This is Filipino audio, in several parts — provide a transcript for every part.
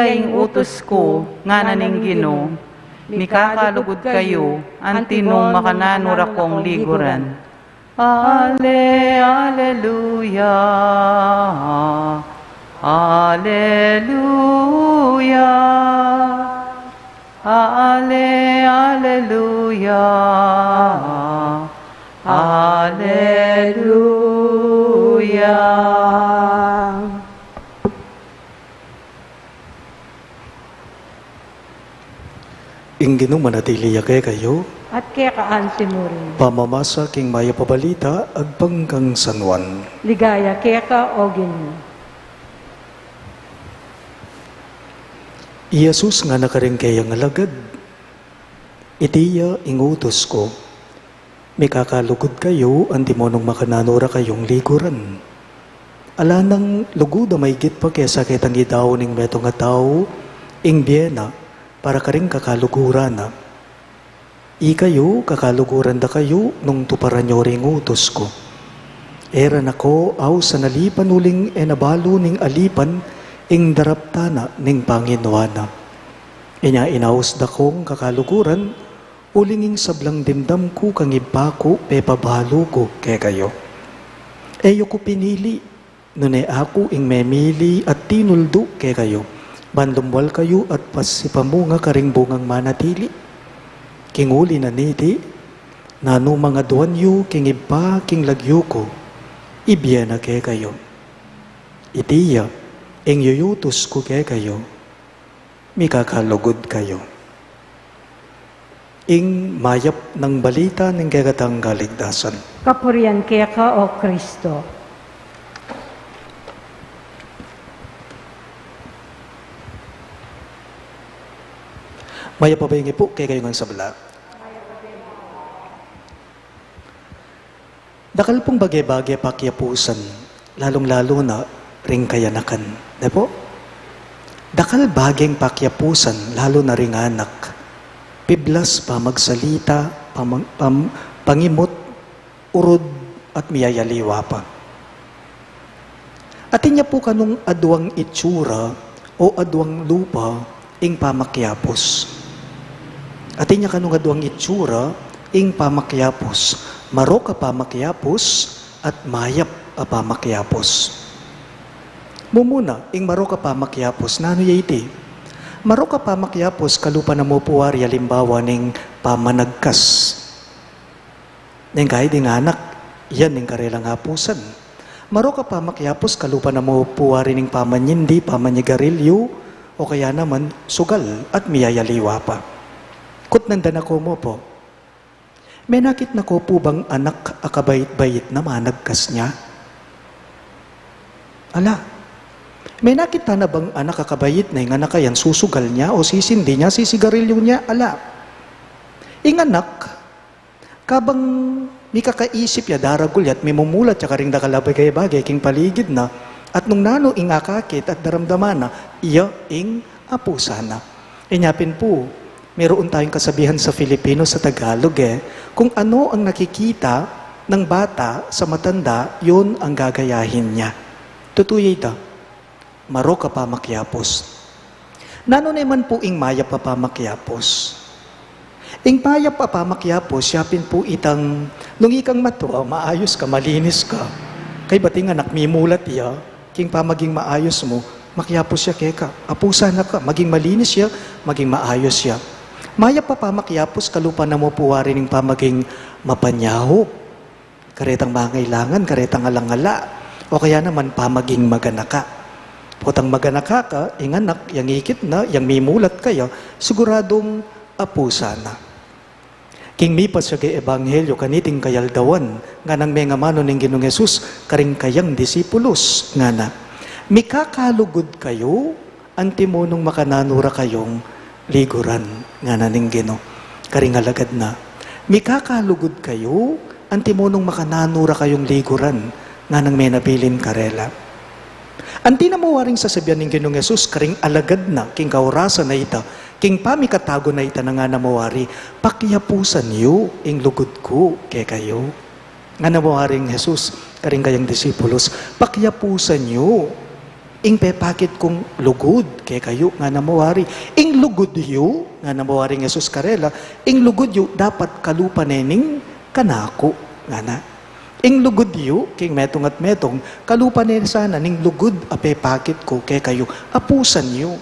ing utos ko, nga naning Ginoo, mikakalugod kayo, antinong makananura kong liguran. Alleluia, Alleluia, Alleluia, Alleluia. Ingginong manatili kay kayo, at kaya kaan sinurin. pamamasa king maya pabalita, agpangkang sanwan. Ligaya kaya ka ogin. Iyasus nga nakaring kayang alagad, itiya ingutos ko, may kakalugod kayo, ang demonong makananura kayong liguran. Alanang lugod may git pa kesa kitang idaw ning meto nga tao, ing biyena, para karing kakaluguran na. Ikayo, kakaluguran da kayo, nung tuparan nyo ring utos ko. Eran ako, aw sa nalipan uling enabalo ning alipan, ing daraptana ning Panginoana. Inya inaus da kong kakaluguran, ulinging sablang dimdam ko kang ibako, pepabalo ko kay kayo. Eyo ko pinili, nune ako ing memili at tinuldo kay kayo. Bandumwal kayo at pasipamunga karing bungang manatili. Kinguli na niti, nano mga duwanyo, king iba, king lagyo ko, ibiya na kay kayo. Itiya, ing yuyutos ko kay kayo, mikakalugod kayo. Ing mayap ng balita ng kagatang galigtasan. Kapurian kaya ka o Kristo. Maya pabayingi po kay kayo ng sabla. Dakal pong bagay-bagay pakyapusan, lalong-lalo na ring kayanakan. Di po? Dakal bageng pakyapusan, lalo na ring anak. Piblas pa magsalita, pangimot, urod at miyayaliwa pa. Atin niya po kanong adwang itsura o adwang lupa ing pamakyapos. Atin niya kanong adwang itsura ing pamakyapos. Maro ka pamakyapos at mayap a pamakyapos. Mumuna, ing maro ka pamakyapos, nano yaiti? Maro ka pamakyapos, kalupa na mo puwari, alimbawa ning pamanagkas. Ning kahit ing anak, yan ning karelang hapusan. Maro ka pamakyapos, kalupa na mo puwari ning pamanyindi, pamanyigarilyo, o kaya naman sugal at miyayaliwa pa. Kut nandan ako mo po, may nakit na ko po bang anak akabayit-bayit na managkas niya? Ala, may nakita na bang anak akabayit na yung anak kayan susugal niya o sisindi niya, sisigarilyo niya? Ala, ing anak, kabang may kakaisip ya daragul at may mumulat ya karing dakalabagay-bagay king paligid na at nung nano ing akakit at daramdaman na iya ing apusana. Inyapin po, meron tayong kasabihan sa Filipino, sa Tagalog kung ano ang nakikita ng bata sa matanda, yun ang gagayahin niya. Tutuloy ito, maro ka pa makyapos. Nano naman po ing mayap pa pamakyapos. Ing mayap pa pamakyapos, yapin po itang, nung ikang matuwa, maayos ka, malinis ka. Kay bating anak, may mulat iya, king pa maging maayos mo, makyapos siya keka. Apusa na ka, maging malinis siya, maging maayos siya. Maya pa pamakyapos, kalupa na mo puwari ng pamaging mapanyaho. Karetang mangailangan, karetang alangala. O kaya naman pamaging maganaka. Putang maganaka ka, inganak, yang ikit na, yang mimulat kayo, siguradong apusa na. King mipas siya kay Ebanghelyo, kaniting kayaldawan, nga nang may ngamano ng Ginoong Yesus, karing kayang disipulos, nga na. Mikakalugod kayo, antimonong makananura kayong liguran nga naning Ginoo. Karingalagad na. Mikakalugod kayo, antimonong makananura kayong liguran nga nang may nabilin karela. Anti na mawaring sasabihan ng Ginoong Yesus, karing alagad na, king kaurasa na ita, king pamikatago na ita na nga na mawari, pakyapusan niyo, ing lugod ko kay kayo. Nga na mawaring Jesus, karing kayang disipulos, pakyapusan niyo, ing pepakit kong lugod, kay kayo nga namawari. Ing lugod yu, nga namawari ng Jesus karela, ing lugod yu, dapat kalupanening kanako, nga na. Ing lugod yu, king metong at metong, kalupanen sana, ning lugod, apepakit ko, kay kayo, apusan yu.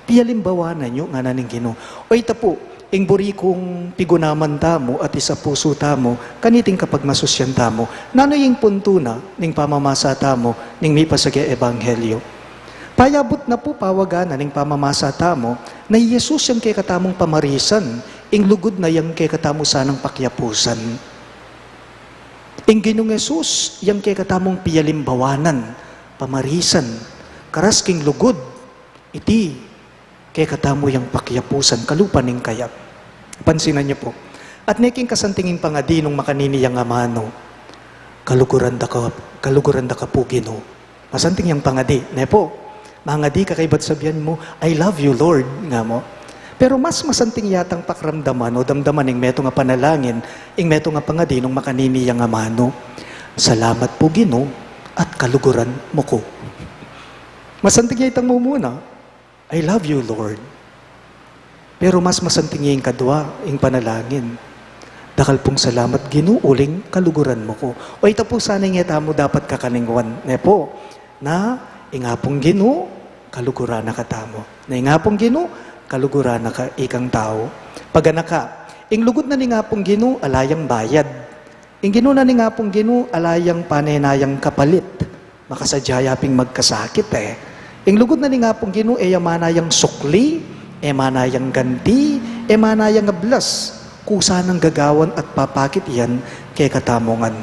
Piyalimbawanan nyo, nga na ning Ginoo. O ita po, ing buri kong pigunaman tamo at isa puso tamo, kaniting kapag masusyan tamo, nano yung punto na, ning pamamasa tamo, ning mi pasagya ebanghelyo. Payabot na po pawagan ning pamamasa tamo, na Yesus yung kay katamong pamarisan, ing lugod na yung kay katamo sanang pakyapusan. Ing Ginoong Yesus, yung kay katamong piyalimbawanan, pamarisan, karas king lugod, iti, kay katamo yung pakyapusan, kalupaning kayap. Pansinan niyo po. At neking kasantingin pangadi nung makanini yung amano, kaluguran da ka po Ginoo. Masanting yung pangadi. Ne po, mangadi ka kay ba't sabihan mo, I love you Lord, nga mo. Pero mas masanting yatang pakramdaman o damdaman ing meto nga panalangin, ing meto nga pangadi nung makanini yung amano, salamat po Ginoo at kaluguran mo ko. Masanting yatang mo muna, I love you, Lord. Pero mas masantingin kadwa, ing panalangin. Dakal pong salamat, ginuuling kaluguran mo ko. O ito po sana nga mo dapat kakaningwan. Ne po, na ingapong Ginoo, kaluguran na katamo. Na ingapong Ginoo, kaluguran na ka ikang tao. Pagana ka, ing lugod na ni ngapong Ginoo, alayang bayad. Ing Ginoo na ni ngapong Ginoo, alayang panenayang kapalit. Makasadyayaping magkasakit Ing lugod na ni nga pong Ginoo, manayang sukli, manayang ganti, manayang ablas, kusa ng gagawan at papakit yan kay katamongan.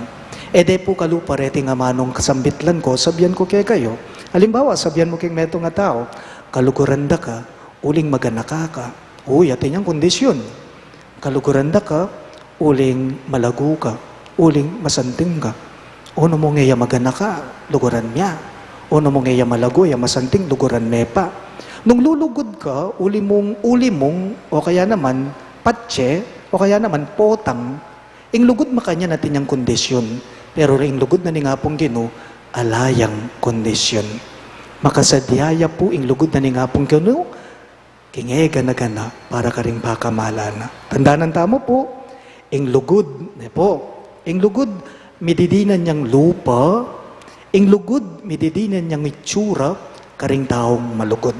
De po kaluparete nga manong kasambitlan ko, sabihan ko kay kayo. Halimbawa, sabihan mo kay meto nga tao, kaluguranda ka, uling maganaka ka. Uy, atin yung kondisyon. Kaluguranda ka, uling malago ka, uling masanting ka. Ono mo nga maganaka, luguran niya. Ono mo nga malago, masanting luguran nepa. Nung lulugod ka, uli mong, o kaya naman, patse, o kaya naman, potang, ing lugod makanya natin yung kondisyon. Pero ing lugod na ni nga pong Ginoo, alayang kondisyon. Makasadyaya po, ing lugod na ni nga pong Ginoo, kingega na gana, para ka rin pakamalana. Tandaan tamo po, ing lugod, ing lugod, mididinan niyang lupa, ing lugod, mididinan niyang itsura, karing taong malugod.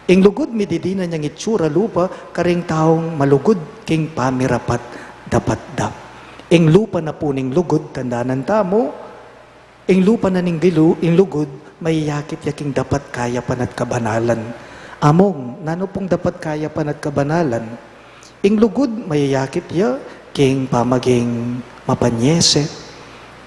Ing lugod, mididinan niyang itsura, lupa, karing taong malugod, king pamirapat, dapat da. Ing lupa na po ning lugod, tandaanan tamo, ing lupa na ning ing lugod, may yakit yaking dapat kaya pan at kabanalan. Among, nano pong dapat kaya pan at kabanalan? Ing lugod, may yakit ya, king pamaging mapanyese,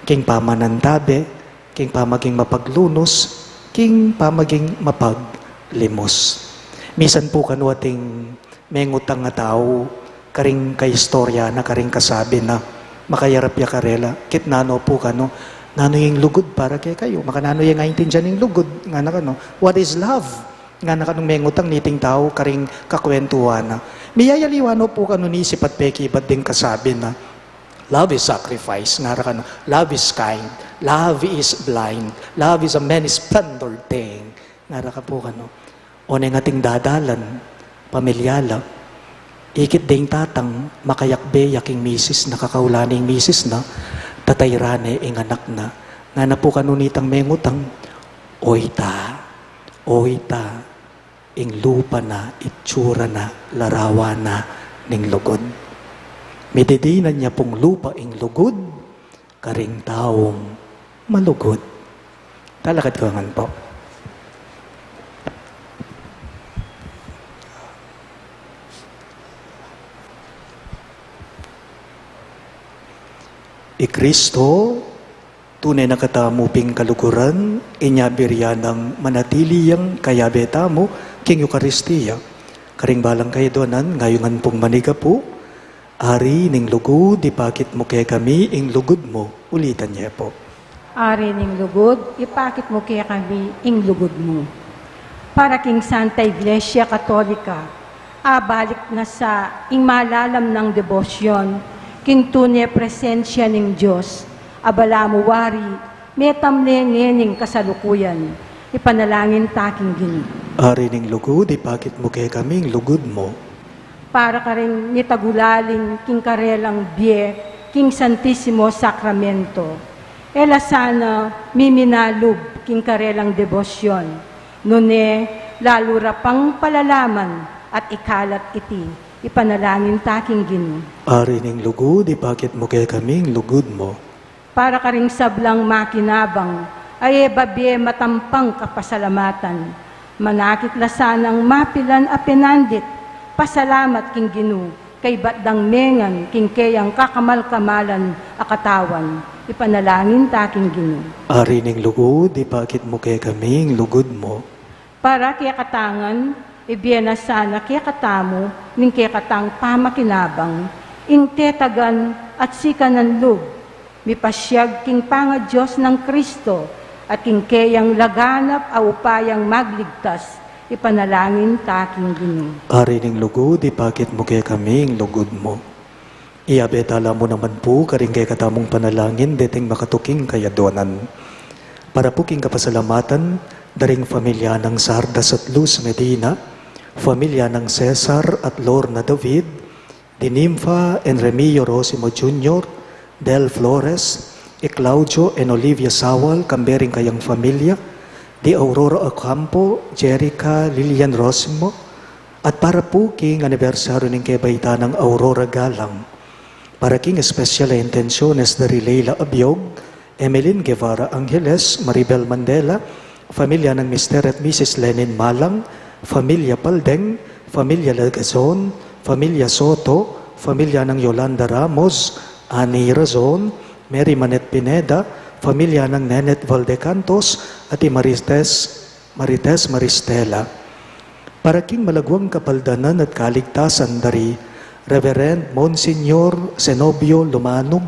king pamanantabe, king pamaging mapaglunos, king pamaging mapaglimos. Misan po kanuating mengutang nga tao, karing kaistorya na karing kasabi na makayarap ya karela, kit nano po kano, nano yung lugod para kay kayo, makanano yung ngaintindihan yung lugod, nga na kano, what is love? Nga na kanong mengutang niting tao, karing kakwentuhan na. Miyayaliwano po kano ni sipat peki, ba't din kasabi na, love is sacrifice, nga na kano, love is kind, love is blind. Love is a many splendor thing. Nara ka po kano. O na ating dadalan, pamilyala, ikit ding tatang, makayakbe yaking misis, nakakaulaning misis na, tatayrane ing anak na. Nga na po kanunitang mengutang, oyta, ing lupa na, itsura na, larawa na, ning lugod. Mididinan niya pong lupa ing lugod, karing taong malugod. Talakad ko nga po. Kristo, tunay na katamuping kaluguran, inyabirya ng manatiliyang kayabeta mo, king Eucharistia. Karing balang kayo doanan, ngayongan pong maniga po, ari ning lugod, ipakit mo kaya kami, ing lugod mo, ulitan niya po. Ari ning lugod, ipakit mo kaya kami, ing lugod mo. Para king Santa Iglesia Katolika, balik na sa ing malalam ng debosyon, king tunay presensya ng Diyos, abala mo wari, metamlengening kasalukuyan, Ipanalangin taking Ginoo. Ari ning lugod, ipakit mo kay kaming lugod mo. Para ka rin nitagulaling king karelang biye, king Santisimo Sacramento. Ela sana miminalub king karelang debosyon. Nune, lalo rapang palalaman at ikalat iti. Ipanalangin taking Ginoo. Ari ning lugod, ipakit mo kay kaming lugod mo. Para ka rin sablang makinabang, ay babye matampang kapasalamatan. Manakit lasanang mapilan a pinandit, pasalamat king Ginoo, kay batdang mengan king kayang kakamal-kamalan akatawan. Ipanalangin taking Ginoo. Ari ning lugod, ipakit mo kay kaming lugod mo. Para kaya katangan, ibiyena sana kaya katamo, ning kaya katang pamakinabang, ing tetagan at sikanan lub, mipasyag king panga Diyos ng Kristo, at king kayang laganap a upayang magligtas, ipanalangin taking Ginoo. Ari ning lugod, ipakit mo kay kaming lugod mo. Iabetala mo naman po, karing kay katamong panalangin, deting makatuking kayadonan. Para po king kapasalamatan, daring pamilya ng Sardas at Luz Medina, pamilya ng Cesar at Lorna David, di Nympha and Remio Rosimo Jr., Del Flores, e Claudio and Olivia Sawal, kambering kayang familia, di Aurora Ocampo, Jerica Lilian Rosimo, at para po king anibersaryo ng kebaita ng Aurora Galang. Para king espesyal na intensyones dari Leila Abiog, Emeline Guevara Angeles, Maribel Mandela, familia ng Mr. at Mrs. Lenin Malang, familia Paldeng, familia Lagazon, familia Soto, familia ng Yolanda Ramos, Ani Razon, Mary Manet Pineda, familia ng Nenet Valdecantos, at Marites Maristela. Para king malagwang kapaldanan at kaligtasan dari Reverend Monsignor Zenobio Lumanog,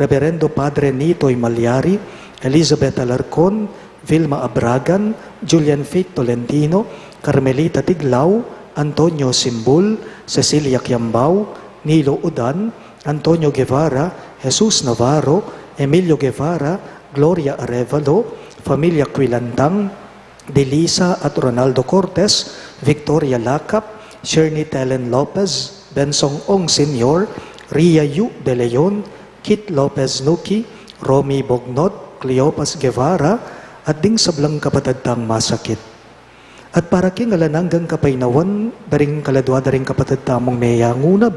Reverendo Padre Nitoy Malyari, Elizabeth Alarcon, Vilma Abragan, Julian Faith Tolentino, Carmelita Tiglao, Antonio Simbul, Cecilia Quiambao, Nilo Udan, Antonio Guevara, Jesus Navarro, Emilio Guevara, Gloria Arevalo, Familia Quilantang, Delisa at Ronaldo Cortes, Victoria Lacap, Shirley Telen Lopez, Bensong Ong Sr., Ria Yu De Leon, Kit Lopez Nuki, Romy Bognot, Cleopas Guevara, at ding sablang kapatagtang masakit. At para king alananggang kapaynawan, daring kaladwa daring kapatagtamong meyanguna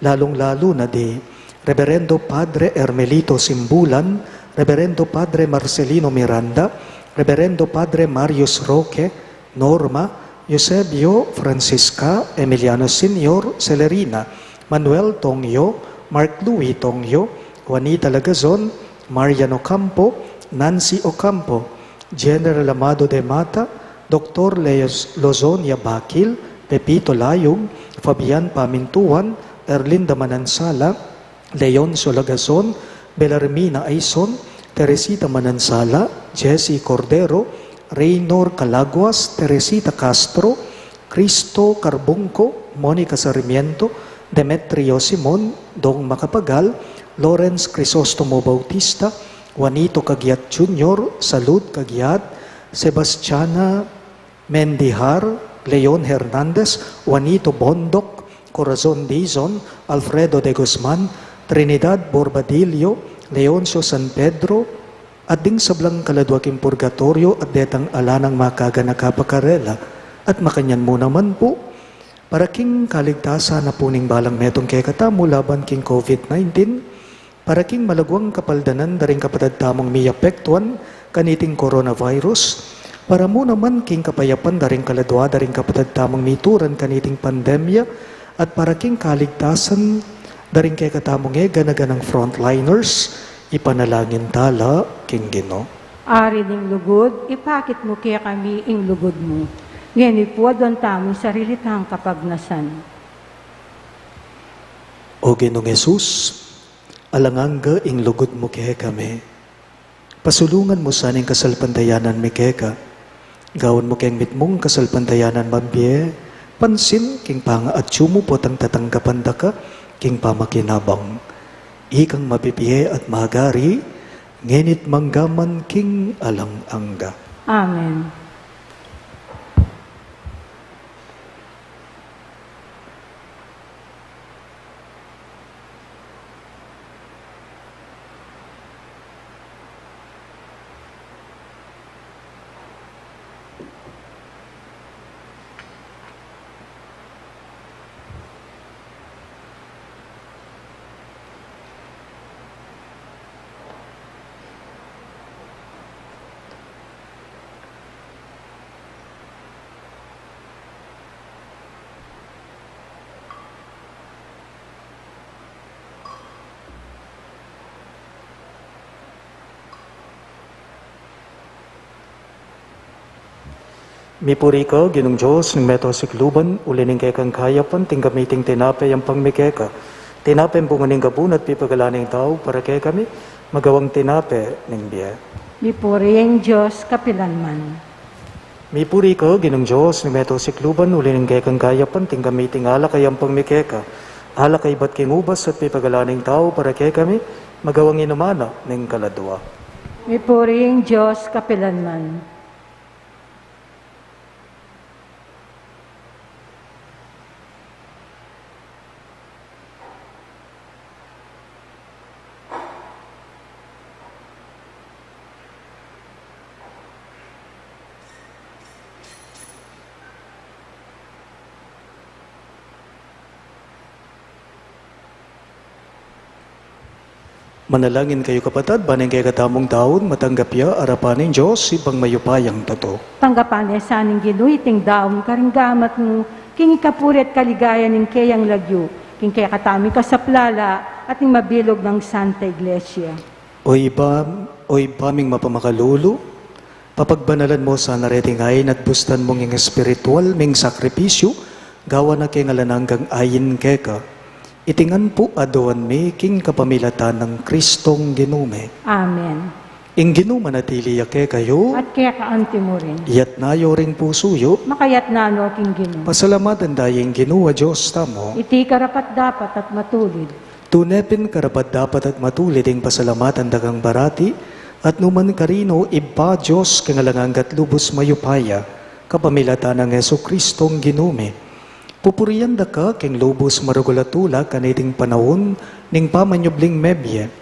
lalong-lalo na di Reverendo Padre Hermelito Simbulan, Reverendo Padre Marcelino Miranda, Reverendo Padre Marius Roque, Norma, Eusebio Francisca, Emiliano Sr., Celerina, Manuel Tongyo, Mark Louis Tongyo, Juanita Lagazon, Mariano Ocampo, Nancy Ocampo, General Amado de Mata, Dr. Lozonia Bakil, Pepito Layog, Fabian Pamintuan, Erlinda Manansala, Leon Solagazon, Belarmina Aison, Teresita Manansala, Jessie Cordero, Reynor Calaguas, Teresita Castro, Cristo Carbunco, Monica Sarmiento, Demetrio Simon, Dong Macapagal, Lawrence Crisostomo Bautista, Juanito Cagiat Jr., Salud Cagiat, Sebastiana Mendihar, Leon Hernandez, Juanito Bondok, Corazon Dizon, Alfredo de Guzman, Trinidad Borbadillo, Leoncio San Pedro, at ding sablang kaladwaking purgatorio at detang alanang makaga nakapakarela, at makanyan mo naman po, para king kaligtasan na puning balang metong kekatamu laban king COVID-19, para king malagwang kapaldanan daring kapatagtamong miyapektuan kaniting coronavirus, para mo naman king kapayapan daring kaladwa daring kapatagtamong mituran kaniting pandemya, at para king kaligtasan daring kay katamong ganaganang frontliners, ipanalangin tala, king Ginoo. Ari ning lugod, ipakit mo kaya kami ing lugod mo. Ngayon ipuad ang tamang sarilitang kapagnasan. O Ginoong Jesus, alanganga ing lugod mo kaya kami. Pasulungan mo saning kasalpantayanan mi keka. Gawon mo kayang mitmong kasalpantayanan mabye, pansin king panga at sumupot ang tatanggapan da ka, king pamakinabang. Ikang mapipihe at magari, ngenit manggaman king alang angga. Amen. Mipuri ka, ginong Diyos, ng meto sikluban, ulining kay kang kayapan, tinggamiting tinapay ang pangmikeka. Tinapay ang bunganing gabun at pipagalaning tao para kay kami, magawang tinapay ng biya. Mipuri ang Diyos, kapilanman. Mipuri ka, ginong Diyos, ng meto sikluban, ulining kay kang kayapan, tinggamiting alakay ang pangmikeka. Alakay ba't kingubas at pipagalaning tao para kay kami, magawang inumana ng kaladwa. Mipuri ang Diyos, kapilanman. Manalangin kayo kapatid, baning kay katamong taon, matanggap ya, arapanin Diyos, ibang mayupayang tato. Tanggapan sa aning ginuiting daom, karinggamat mo, king ikapuri at kaligaya ning kayang lagyo, king kaya katami ka sa plala, at ning mabilog ng Santa Iglesia. O ibaming mapamakalulo, papagbanalan mo sa nareting ayin at bustan mong yung espiritual ming sakripisyo, gawa na kay ngalananggang ayin keka. Itingan po adoan mi king kapamilatan ng Kristong ginume. Amen. Ing ginume natili yake kayo, At kaya kaanti mo rin, iyat nayo ring pusuyo, makayat na ano king ginu. pasalamatan dayeng ginuwa Diyos tamo. Iti karapat dapat at matulid. Tunepin karapat dapat at matulid ing pasalamatan dagang barati, at numan karino iba Diyos kangalanganggat lubos mayupaya, kapamilatan ng Yesu Kristong ginume. Pupuriyan da ka king lubos marugulatula kaniting panahon ning pamanyubling mebye.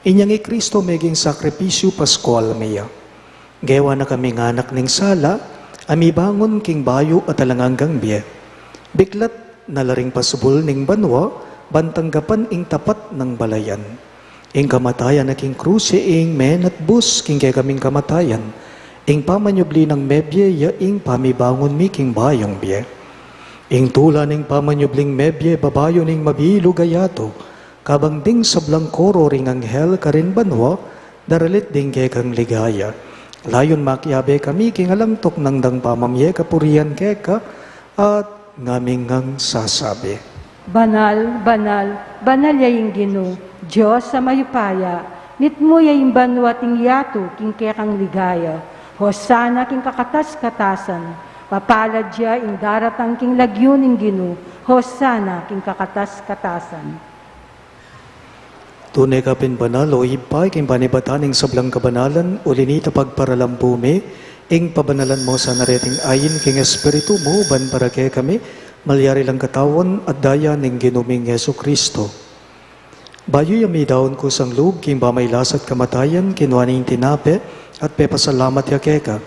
Inyang Kristo meging sakripisyo Pascual miya. Gewa na kami nganak ning sala, amibangon king bayo at alanganggang biye. Biklat nalaring pasubol ning banwa, bantanggapan ing tapat ng balayan. Ing kamatayan na king kruse ing men at bus king kay kaming kamatayan. Ing pamanyubli ng mebye ya ing pamibangon mi king bayong biye. Ing tula ning pamanyubling mebye babayo ning mabilo gayato, kabang ding sa blangkoro ring anghel karin banwa, daralit ding kekang ligaya. Layon makyabe kami kingalamtok ng dang pamamye kapurian keka, at ngaming ngang sasabi. Banal, banal, banal yaying ginu, Diyos sa mayupaya, nitmo yaying banwating yato, king kekang ligaya, hosana king kakatas-katasan, papalad siya ing daratang king lagyo ning ginu, hosana king kakatas-katasan. Tunay ka pinbanal o ipay king panibataning sablang kabanalan o linita pagparalampume, ing pabanalan mo sa nareting ayin king espiritu mo, ban para kay kami, malyari lang katawan at daya ning ginuming Yesu Kristo. Bayo yami daon ko sang lug, king bamaylasat kamatayan, kinuaning tinape, at pepasalamat ya keka.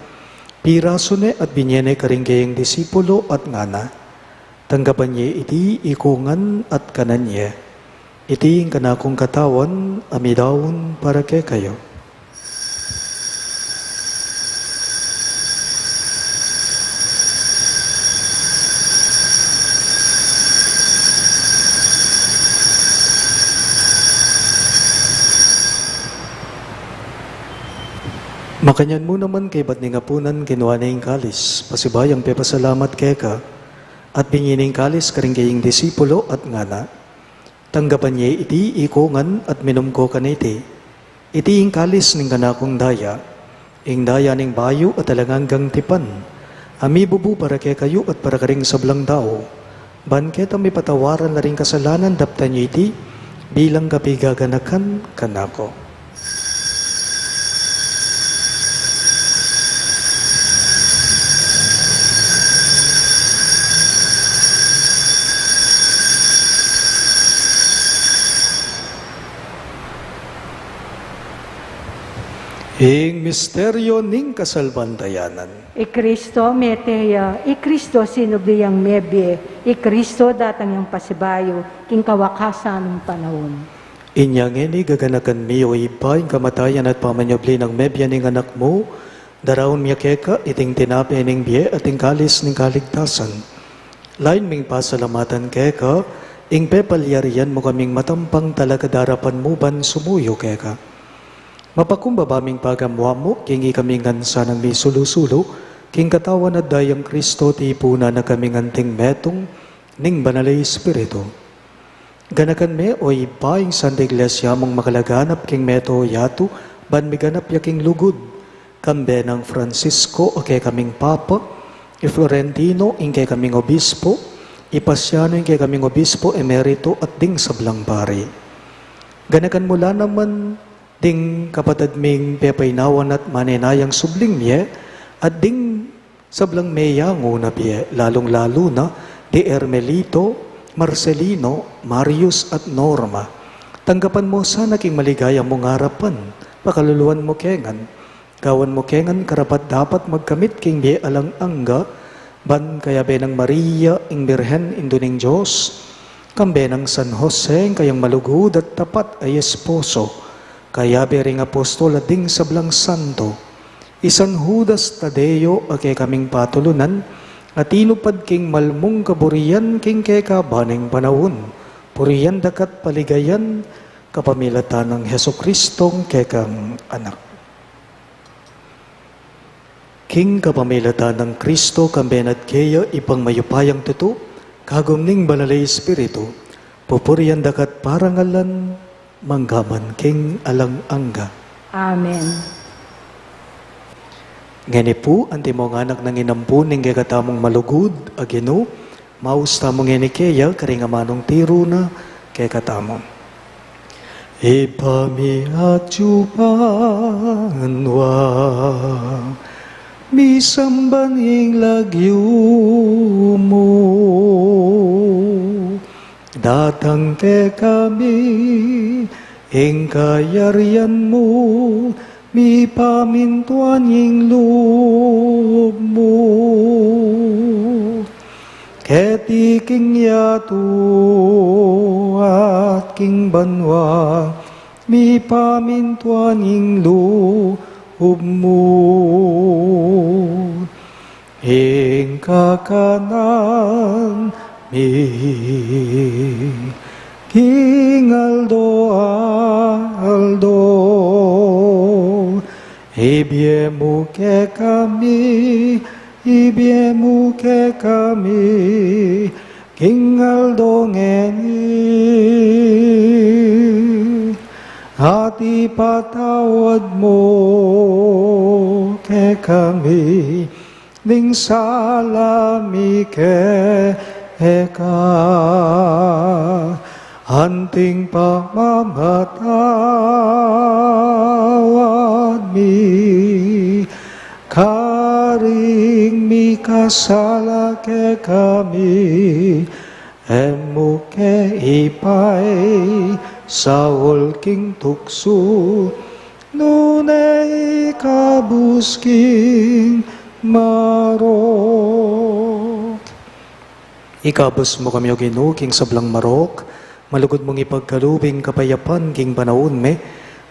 Piraso ne at binyene karinggayang disipulo at ngana. Tanggapan niya iti ikungan at kananye. Iti ang kanakong katawan, amidawon para kay kayo. Makanyan mo naman kay ba't ningapunan kinuha na yung kalis, pasibayang pepasalamat keka, at binyining kalis karinggaying disipulo at ngana. Tanggapan niya iti ikungan at minumko kaniti. Iti yung kalis ning kanakong daya, ing daya ning bayo at alanganggang tipan. Ami bubu para kay kayo at para karing sablang tao. Banket ang may patawaran na ring kasalanan daptan niya iti, bilang kapigaganakan kanako. Ing misteryo ning kasalbandayanan. Kristo meteya, Kristo sinubliyang mebye, Kristo datang yung pasibayo, king kawakasan ng panahon. Inyang ini gaganakan mi o iba yung kamatayan at pamanyabli ng mebya ning anak mo, daraon miya keka iting tinapi ning biye at ing kalis ning kaligtasan. Lain ming pasalamatan keka, ing pepalyarian mo kaming matampang talaga darapan mo ban sumuyo keka. Mapakumbaba ming pagamwa mo, kingi kaming gansa ng may sulusulo, king katawan at dayang Kristo tipuna na kaming anting metong, ning banalay Espiritu. Ganakan me o ibaing Santa Iglesia mong makalaganap king meto yato, ban miganap yaking lugod, kambe ng Francisco o kay kaming Papa, Florentino ing kay kaming Obispo, Ipasiano ing kay kaming Obispo Emerito at ding sablang pari. Ganakan mula naman ding kapatid ming pepainawan at maninayang subling miye, at ding sablang meyango na biye, lalong-lalo na di Ermelito, Marcelino, Marius at Norma. Tanggapan mo sana king maligayang mong harapan, pakaluluan mo kengan, gawan mo kengan karapat dapat magkamit king biye alang angga, ban kaya benang Maria, ing Birhen, induning Diyos, kambe ng San Jose, kayang malugod at tapat ay esposo, kaya bering apostol at ding sablang santo, isan Judas Tadeo ake kaming patulunan, at inupad king malmong kaburian king keka baning panahon, puriyan dakat paligayan, kapamilatan ng Heso Kristong kekang anak. King kapamilatan ng Kristo kambenat kaya ipang mayupayang tuto, kagumning banalay Espiritu, pupuriyan dakat parangalan, manggaman king alang angga. Amen. Ngani po, anti mong anak ng inampo ning kakatamong malugod, agino, maus tamong enikeya, karingamanong tiro na kakatamong. Ipamiatsupanwa, misambaning lagyo mo, datang ke kami, ing kayarian mo, mi pamintuan ing loob mo. Ketiking yato at king banwa, mi pamintuan ing loob mo. Ing kakanan, King Aldo, ibiemu ke kami, King Aldo ngeni, hati patawad mo ke kami, ning salami ke eka, anting pamamatawad mi, karing mi kasala ke kami, emu ke ipay, saul king tukso, nunay kabusking marok. Ikabos mo kami o Ginoo, king sablang marok, malugod mong ipagkalubing kapayapan king panahon me,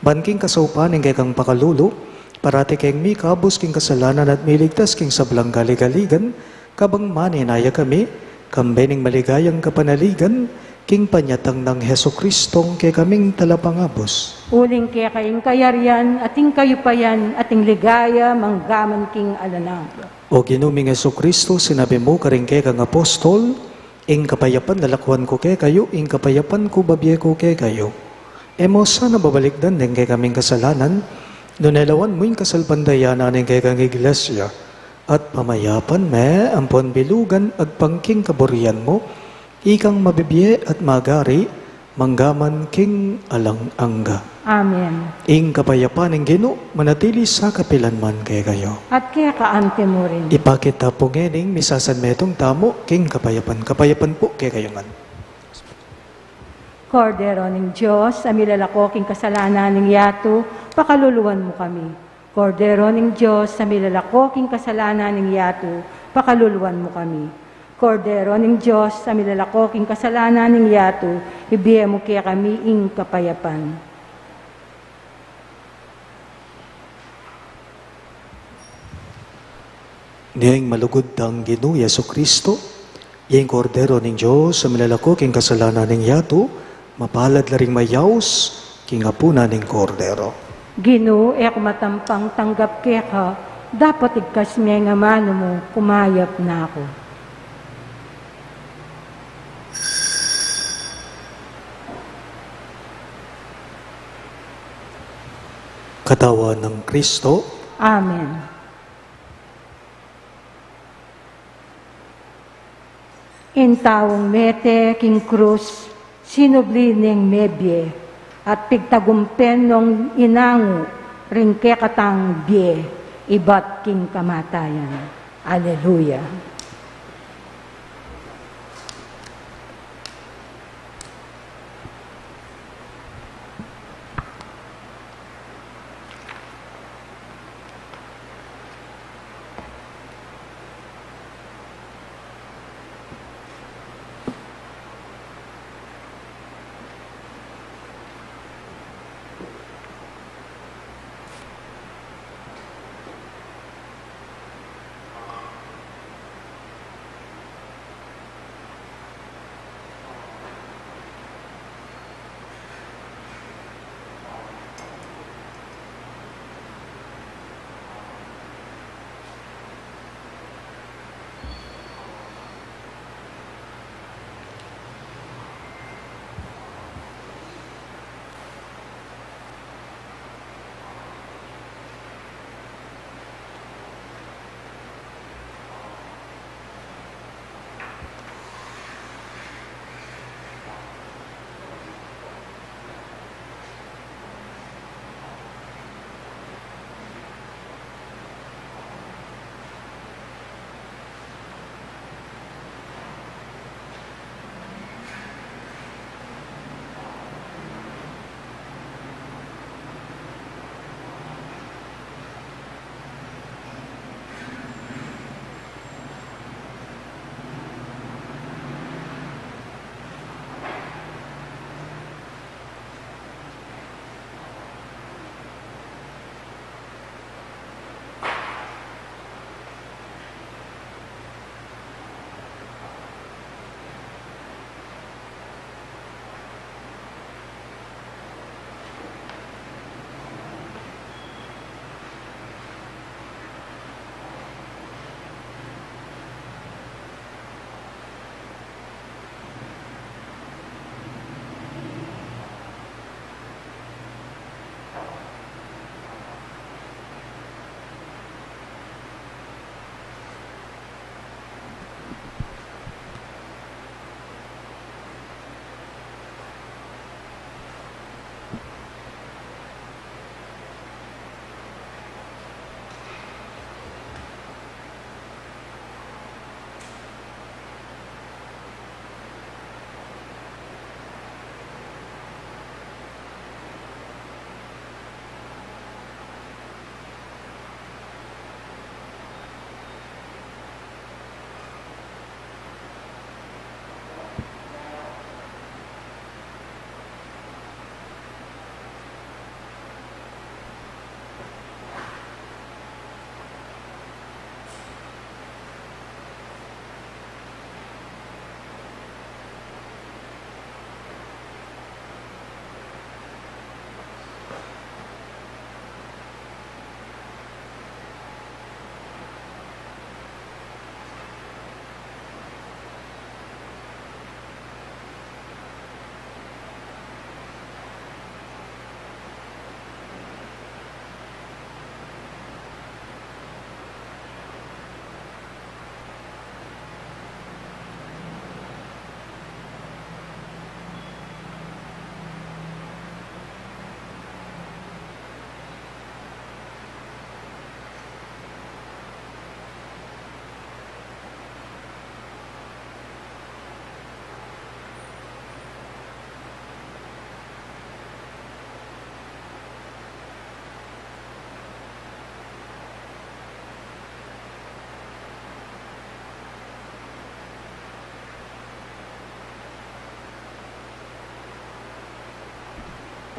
ban king kasaupan ing kang pakalulo, parati keng mi kabos king kasalanan at miligtas king sablang galigaligan, kabang maninaya kami, kambening maligayang kapanaligan, king panyatang ng Heso Kristong kay kaming talapangabos. Uling kaya kayong kayarian, ating kayupayan, ating ligaya, manggaman king alanang. O ginuming Heso Kristo, sinabi mo karing kay kang apostol, ing kapayapan lalakwan ko kay kayo, ing kapayapan ko babye ko kay kayo. Emo sana babalikdan din kay kaming kasalanan, nunelawan mo yung kasalpandayanan ng kay kang iglesia, at pamayapan me, ampon bilugan, agpangking kaburian mo, ikang mabibye at magari, manggaman king alang angga. Amen. Ing kapayapan ng Ginoo, manatili sa kapilanman kay kayo. At kaya kaante mo rin. Ipakita po ngening misasan metong tamo, king kapayapan. Kapayapan po kay kayo man. Kordero ng Diyos, amilalako king kasalanan ng yato, pakaluluwan mo kami. Kordero ng Diyos, sa milalakoking kasalanan ng yato, pakaluluwan mo kami. Kordero ng Diyos, sa milalakoking kasalanan ng yato, ibiye mo kaya kami ing kapayapan. Niyang malugod ang Ginoo Yesu Kristo, yung kordero ng Diyos sa milalako king kasalanan ng yato, mapalad laring mayaws, king apuna ng kordero. Ginoo, ako matampang tanggap kaya ka, dapat igkas may nga mano mo, kumayap na ako. Katawan ng Kristo, Amen. In taong mete, king krus, sinubli ning mebye, at pigtagumpen nung inango, ringke katang bie, ibat king kamatayan. Alleluia.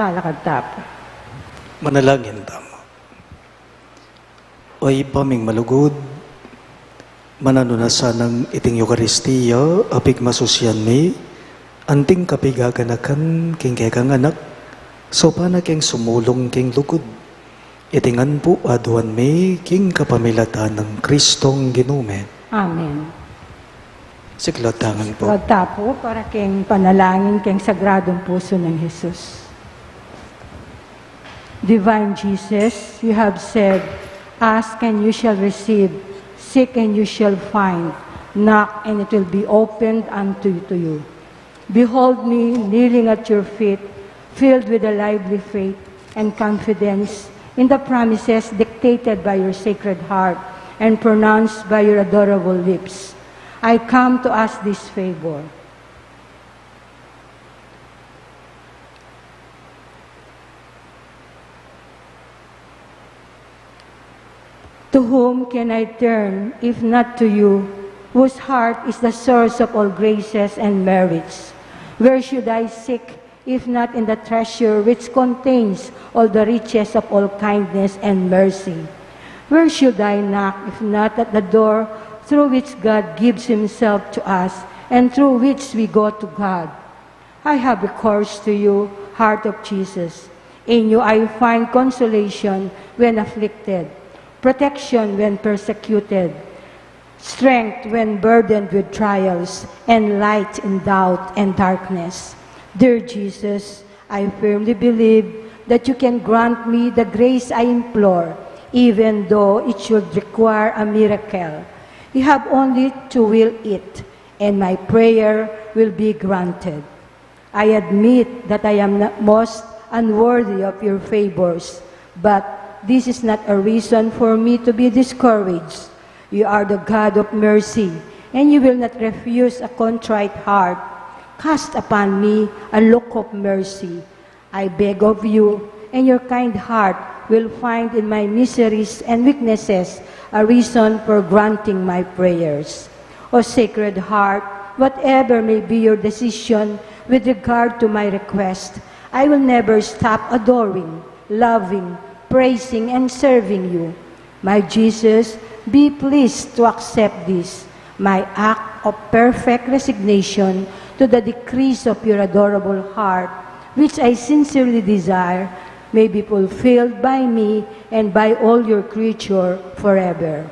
talakad tapo. Manalangin tama. Oy paming malugod, mananunasan ng iting Eucharistia, apig masusyan mi, anting kapigaganakan king kekang anak, so pana king sumulong king lugod. Itingan po aduan mi king kapamilatan ng Kristong ginume. Amen. Siklatangan po. Talakad tapo para keng panalangin keng sagradong puso ng Jesus. Divine Jesus, you have said, ask and you shall receive, seek and you shall find, knock and it will be opened unto you. Behold me kneeling at your feet, filled with a lively faith and confidence in the promises dictated by your sacred heart and pronounced by your adorable lips. I come to ask this favor. To whom can I turn, if not to you, whose heart is the source of all graces and merits? Where should I seek, if not in the treasure which contains all the riches of all kindness and mercy? Where should I knock, if not at the door through which God gives himself to us, and through which we go to God? I have recourse to you, heart of Jesus. In you I find consolation when afflicted, protection when persecuted, strength when burdened with trials, and light in doubt and darkness. Dear Jesus, I firmly believe that you can grant me the grace I implore, even though it should require a miracle. You have only to will it, and my prayer will be granted. I admit that I am most unworthy of your favors, but this is not a reason for me to be discouraged. You are the God of mercy, and you will not refuse a contrite heart. Cast upon me a look of mercy. I beg of you, and your kind heart will find in my miseries and weaknesses a reason for granting my prayers. O Sacred Heart, whatever may be your decision with regard to my request, I will never stop adoring, loving, praising, and serving you. My Jesus, be pleased to accept this, my act of perfect resignation to the decrees of your adorable heart, which I sincerely desire may be fulfilled by me and by all your creature forever.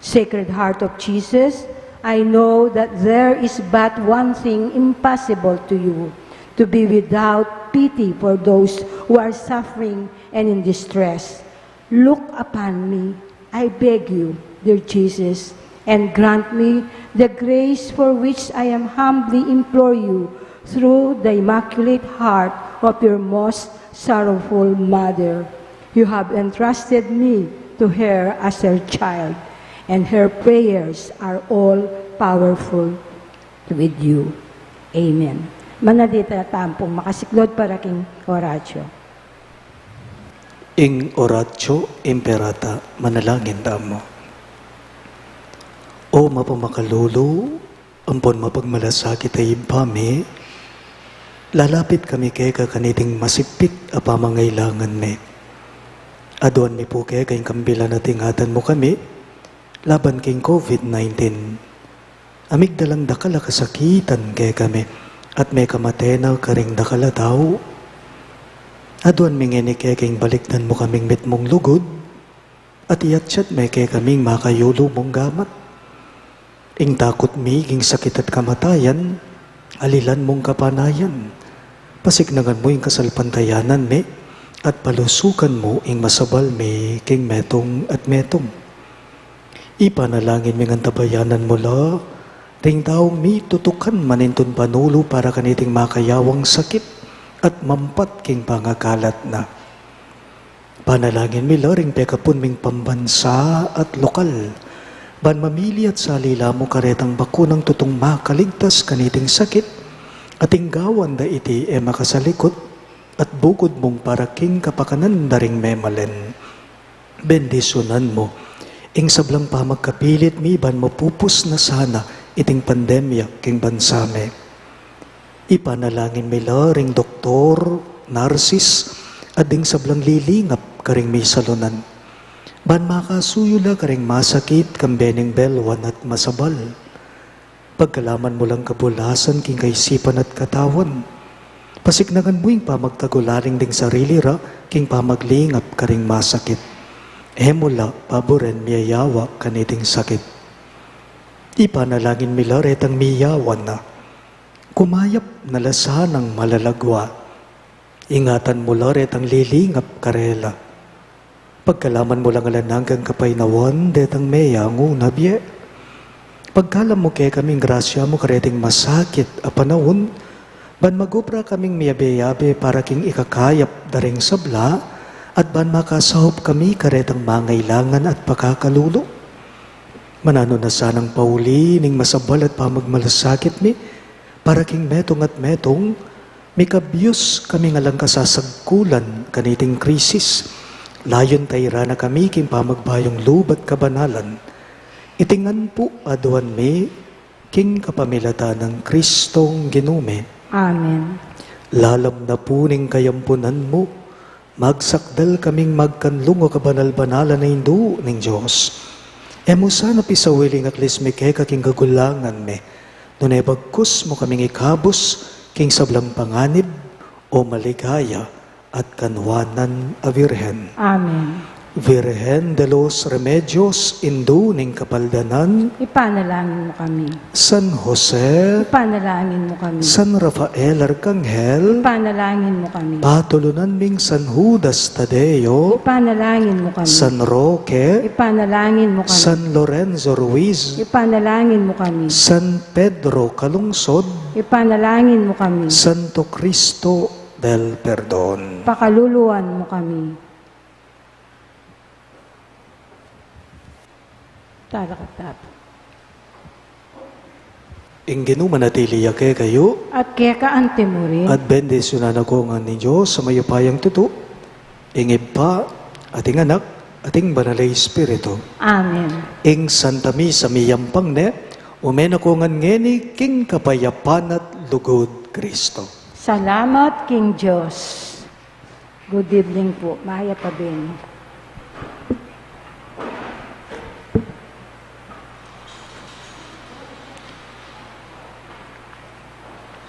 Sacred Heart of Jesus, I know that there is but one thing impossible to you, to be without pity for those who are suffering and in distress. Look upon me, I beg you, dear Jesus, and grant me the grace for which I am humbly implore you through the Immaculate Heart of your most sorrowful Mother. You have entrusted me to her as her child, and her prayers are all powerful with you. Amen. Manadita tampong makasiklod para king oratio. Ing oratio imperata, manalangin tamo. O mapamakalulo, ampon mapagmalasakit ay impame, lalapit kami kay kakaniting masipit apamangailangan me. Aduan mi po kay kayong kambila na tingatan mo kami, laban kayong COVID-19. Amig dalang dakala kasakitan kay kami, at may kamatena karing dakala daw. Aduan mi ngeni kay kayong baliktan mo kaming mitmong lugod, at iyatsat may kay kaming makayulo mong gamat. Ing takot mi, ing sakit at kamatayan, alilan mong kapanayan. Pasignagan mo ing kasalpantayanan me, at palusukan mo ing masabal me, king metong at metong. Ipanalangin mi ng tabayanan mo la, ring taong mi tutukan manintun panulo para kaniting makayawang sakit, at mampat king pangakalat na. Panalangin mi la, ring pekapun ming pambansa at lokal, ban mamili at salila mo karetang bakunang tutong makaligtas kaniting sakit, at inggawan da iti e makasalikot, at bukod mong paraking kapakanan daring memalen. Bendisyonan mo, ing sablang pa magkapilit mi ban mapupus na sana iting pandemya king bansame. Ipanalangin mi la ring doktor, Narcis, ading sablang lilingap karing may salunan. Ban makasuyula karing masakit kambeneng belwan at masabal. Pagkalaman mo lang kabulasan king kaisipan at katawan. Pasiknagan mo yung pamagtagularing ding sarili ra king pamaglingap karing masakit. Mula paboren miyayawa kaniting sakit. Ipanalangin mila retang miyawan na. Kumayap na lasanang malalagwa. Ingatan mo la retang lilingap karela. Pagkalaman mo lang alananggang kapaynawan detang meya ngunabye. Pagkalam mo kaya kaming grasya mo kareting masakit a panahon, ban magubra kaming miyabe-yabe para king ikakayap daring sabla, at ban makasahop kami karetang mangailangan at pakakalulo. Manano na sanang pauli ning masabal at pamagmalasakit mi, para king metong at metong, mikabyos kami nga lang kasasagkulan kaniting krisis. Layon tayra na kami king pamagbayong lubat kabanalan. Itingan po aduan mi, king kapamilata ng Kristong ginume. Amen. Lalam na puning kayampunan mo, magsakdal kaming magkanlungo kabanal-banalan na hindu ng Diyos. Emo sana pisawiling at lismike kaking gagulangan me, nunay bagkus mo kaming ikabos, king sablang panganib o maligaya at kanwanan a Virhen. Amen. Virhen de los Remedios, Indu ning kapaldanan, Ipanalangin mo kami. San Jose, Ipanalangin mo kami. San Rafael Arcangel, Ipanalangin mo kami. patulunan ming San Judas Tadeo, Ipanalangin mo kami. San Roque, Ipanalangin mo kami. San Lorenzo Ruiz, Ipanalangin mo kami. San Pedro Calungsod, Ipanalangin mo kami. Santo Cristo del Perdon. Pakaluluan mo kami. Tarakatap. Inginu manatiliya kayo, At kaya kaante mo rin. at bendisyonan ako nga ni Diyos sa mayupayang tuto, ingib pa, ating anak, ating banalay Espiritu. Amen. Ing Santa Misa miyampang ne, umen ako nga ngeni king kapayapan at lugod Kristo. Salamat, King Diyos. Good evening po. Maya pa din.